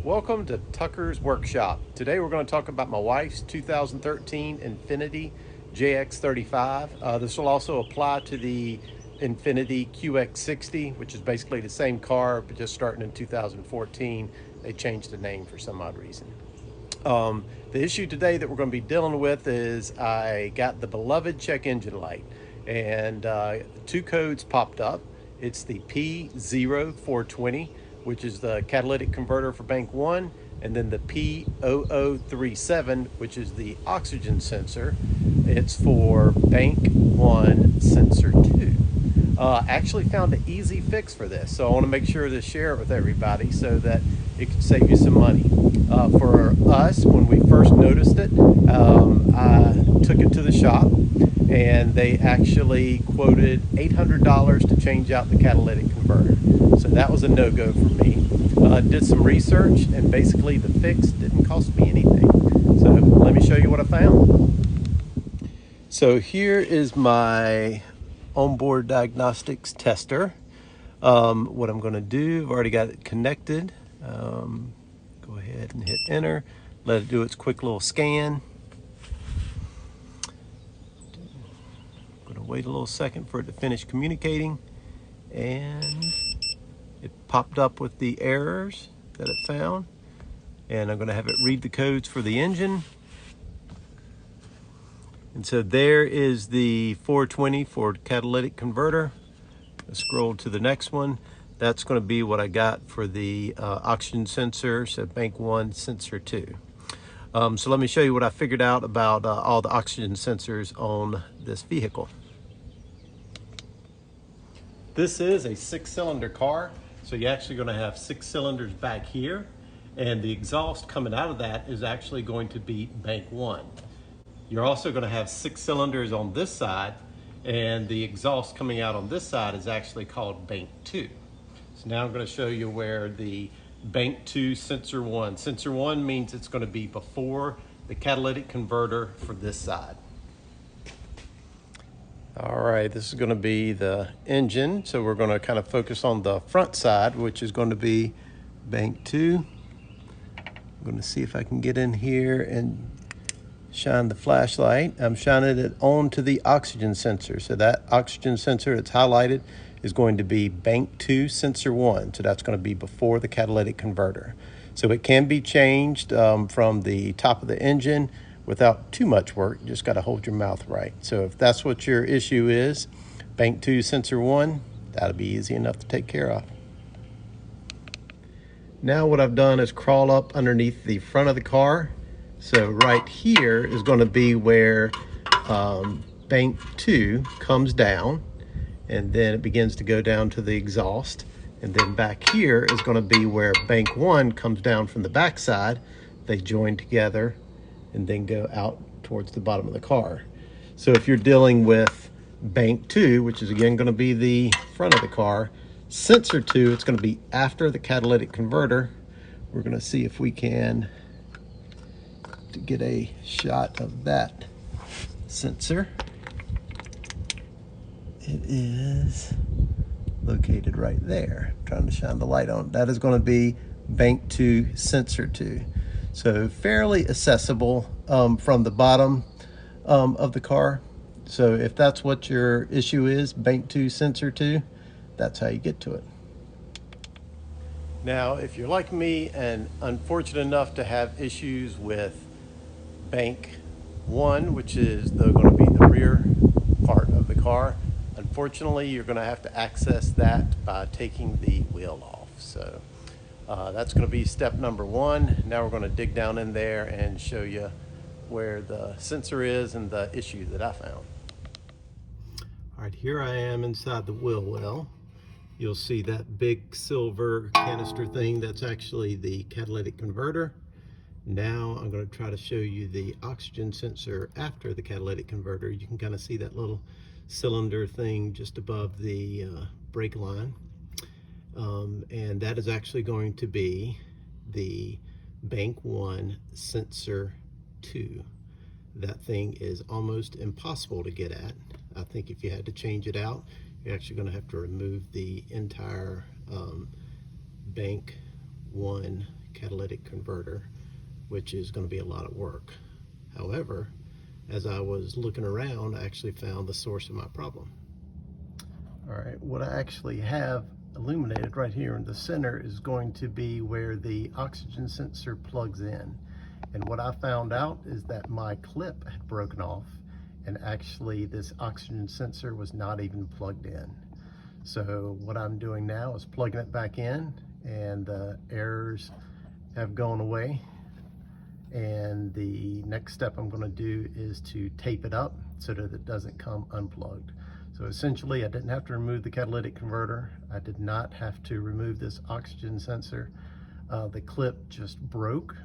Welcome to Tucker's Workshop. Today we're going to talk about my wife's 2013 Infiniti JX35. This will also apply to the Infiniti QX60, which is basically the same car, but just starting in 2014. They changed the name for some odd reason. The issue today that we're going to be dealing with is I got the beloved check engine light, and two codes popped up. It's the P0420, which is the catalytic converter for bank 1, and then the P0037, which is the oxygen sensor. It's for bank 1 sensor 2. Actually found an easy fix for this, so I want to make sure to share it with everybody so that it can save you some money. For us, when we first noticed it, I took it to the shop and they actually quoted $800 to change out the catalytic converter. So that was a no-go for me. Did some research, and basically the fix didn't cost me anything. So let me show you what I found. So here is my onboard diagnostics tester. What I'm going to do, I've already got it connected. Go ahead and hit enter. Let it do its quick little scan. I'm going to wait a little second for it to finish communicating, and it popped up with the errors that it found, and I'm going to have it read the codes for the engine. And so there is the 420 for catalytic converter. Let's scroll to the next one. That's going to be what I got for the oxygen sensor, so bank 1 sensor 2. So let me show you what I figured out about all the oxygen sensors on this vehicle. This is a 6-cylinder car, so you're actually going to have 6 cylinders back here, and the exhaust coming out of that is actually going to be bank 1. You're also going to have 6 cylinders on this side, and the exhaust coming out on this side is actually called bank 2. So now I'm going to show you where the bank 2 sensor 1. Sensor 1 means it's going to be before the catalytic converter for this side. All right, this is going to be the engine, so we're going to kind of focus on the front side, which is going to be bank 2. I'm going to see if I can get in here and shine the flashlight. I'm shining it onto the oxygen sensor. So that oxygen sensor that's highlighted is going to be bank 2 sensor 1. So that's going to be before the catalytic converter. So it can be changed from the top of the engine without too much work. You just got to hold your mouth right. So if that's what your issue is, bank 2 sensor 1, that'll be easy enough to take care of. Now what I've done is crawl up underneath the front of the car. So right here is going to be where bank 2 comes down, and then it begins to go down to the exhaust. And then back here is going to be where bank 1 comes down from the back side. They join together and then go out towards the bottom of the car. So if you're dealing with bank 2, which is again going to be the front of the car, sensor 2, it's going to be after the catalytic converter. We're going to see if we can to get a shot of that sensor. It is located right there. I'm trying to shine the light on. That is going to be bank 2 sensor 2. So fairly accessible from the bottom of the car. So if that's what your issue is, bank 2 sensor 2, that's how you get to it. Now, if you're like me and unfortunate enough to have issues with bank 1, which is going to be the rear part of the car, unfortunately you're going to have to access that by taking the wheel off. So that's going to be step number 1. Now we're going to dig down in there and show you where the sensor is and the issue that I found. All right, here I am inside the wheel well. You'll see that big silver canister thing. That's actually the catalytic converter. Now I'm going to try to show you the oxygen sensor after the catalytic converter. You can kind of see that little cylinder thing just above the brake line. And that is actually going to be the bank 1 sensor 2. That thing is almost impossible to get at. I think if you had to change it out, you're actually going to have to remove the entire bank 1 catalytic converter, which is going to be a lot of work. However, as I was looking around, I actually found the source of my problem. All right, what I actually have illuminated right here in the center is going to be where the oxygen sensor plugs in. And what I found out is that my clip had broken off, and actually this oxygen sensor was not even plugged in. So what I'm doing now is plugging it back in, and the errors have gone away. And the next step I'm going to do is to tape it up so that it doesn't come unplugged. So essentially I didn't have to remove the catalytic converter. I did not have to remove this oxygen sensor. The clip just broke,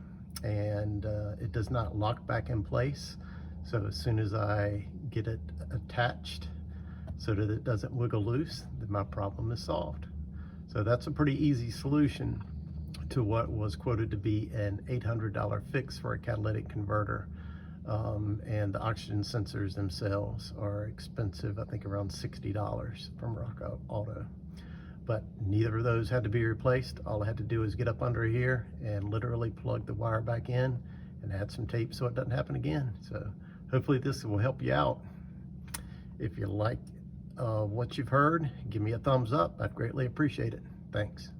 and it does not lock back in place. So as soon as I get it attached so that it doesn't wiggle loose, then my problem is solved. So that's a pretty easy solution to what was quoted to be an $800 fix for a catalytic converter. And the oxygen sensors themselves are expensive, I think around $60 from Rock Auto. But neither of those had to be replaced. All I had to do is get up under here and literally plug the wire back in and add some tape so it doesn't happen again. So hopefully this will help you out. If you like what you've heard, give me a thumbs up. I'd greatly appreciate it. Thanks.